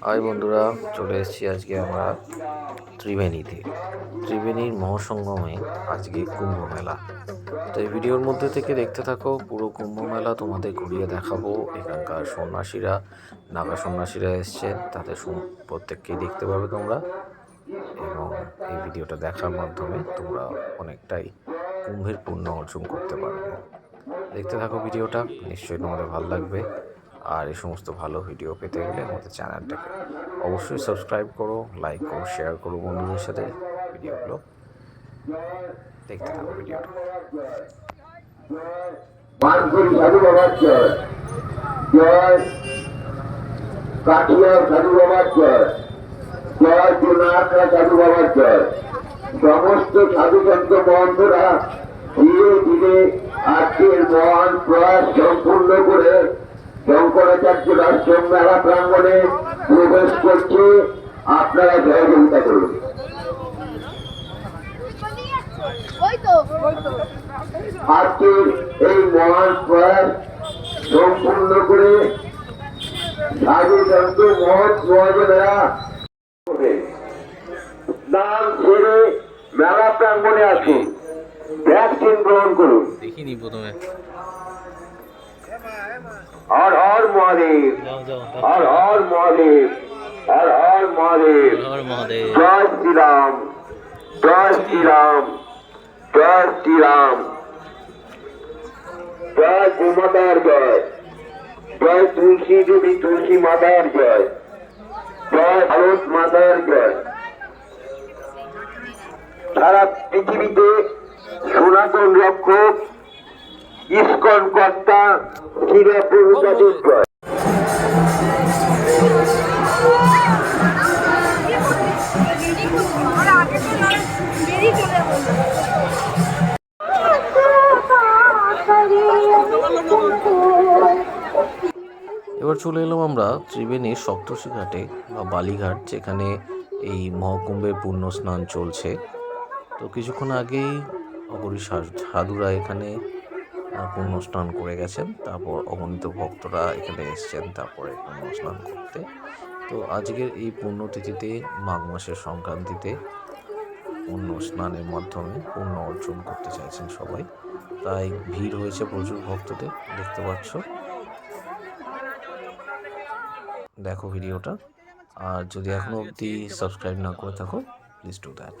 High বন্ধুরা, চলে এসেছি আজকে আমরা ত্রিবেণীতে। ত্রিবেণীর মহাসঙ্গমে আজকে কুম্ভ মেলা। তো এই ভিডিওর মধ্যে থেকে দেখতে থাকো, পুরো কুম্ভ মেলা তোমাদের ঘুরিয়ে দেখাবো। এখানকার সন্ন্যাসীরা, নাগা সন্ন্যাসীরা এসছেন, তাদের প্রত্যেককেই দেখতে পাবে তোমরা। এবং এই ভিডিওটা দেখার মাধ্যমে তোমরা অনেকটাই কুম্ভের পুণ্য অর্জন করতে পারবে। দেখতে থাকো ভিডিওটা, নিশ্চয়ই তোমাদের ভালো লাগবে। আর এই সমস্ত ভালো ভিডিও পেতে গেলে আমাদের চ্যানেলটাকে অবশ্যই সাবস্ক্রাইব করো, লাইক করো, শেয়ার করো বন্ধুদের সাথে ভিডিওগুলো। দেখতে থাকো ভিডিওটা। সাধু বাবার জয়, জয় কাঠিয়ার সাধু বাবার জয়, জয় জোনাকড়া সাধু বাবার জয়। সমস্ত সাধু সন্ত মহন্তরা ধীরে ধীরে আজকের মহান প্রয়াস সম্পূর্ণ করে শঙ্করাচার্যের আশ্রম মেলা প্রাঙ্গণে প্রবেশ করছে। আপনারা সহযোগিতা করুন। আজকের এই মহান প্রয়াস সম্পূর্ণ করে সাধু সন্ত মহৎ মহাজনেরা স্নান ছেড়ে মেলা প্রাঙ্গণে আসুন, ভ্যাকসিন গ্রহণ করুন। দেখিনি প্রথমে। হর হর মহাদেব, হর হর মহাদেব, হর হর মহাদেব, জয় শ্রীরাম, জয় শ্রীরাম, জয় শ্রীরাম, জয় গোমাতার জয়, জয় তুলসী দেবী তুলসী মাতার জয়, জয় ভারত মাতার জয়। সারা পৃথিবীতে সনাতন রক্ষক ইস্কন কর্তা শ্রীরা প্রভুপাদের জয়। এবার চলে এলাম আমরা ত্রিবেণীর সপ্তর্ষি ঘাটে বা বালিঘাট, যেখানে এই মহাকুম্ভের পুণ্য স্নান চলছে। তো কিছুক্ষণ আগেই অগরী সাধুরা এখানে পুণ্য স্নান করে গেছেন, তারপর অগণিত ভক্তরা এখানে এসছেন তারপরে পুণ্য স্নান করতে। তো আজকের এই পুণ্যতিথিতে, মাঘ মাসের সংক্রান্তিতে পুণ্য স্নানের মাধ্যমে পুণ্য অর্জন করতে চাইছেন সবাই। তাই ভিড় হয়েছে প্রচুর ভক্তদের, দেখতে পাচ্ছ। দেখো ভিডিওটা, আর যদি এখনো অবধি সাবস্ক্রাইব না করে থাকো, প্লিজ ডু দ্যাট।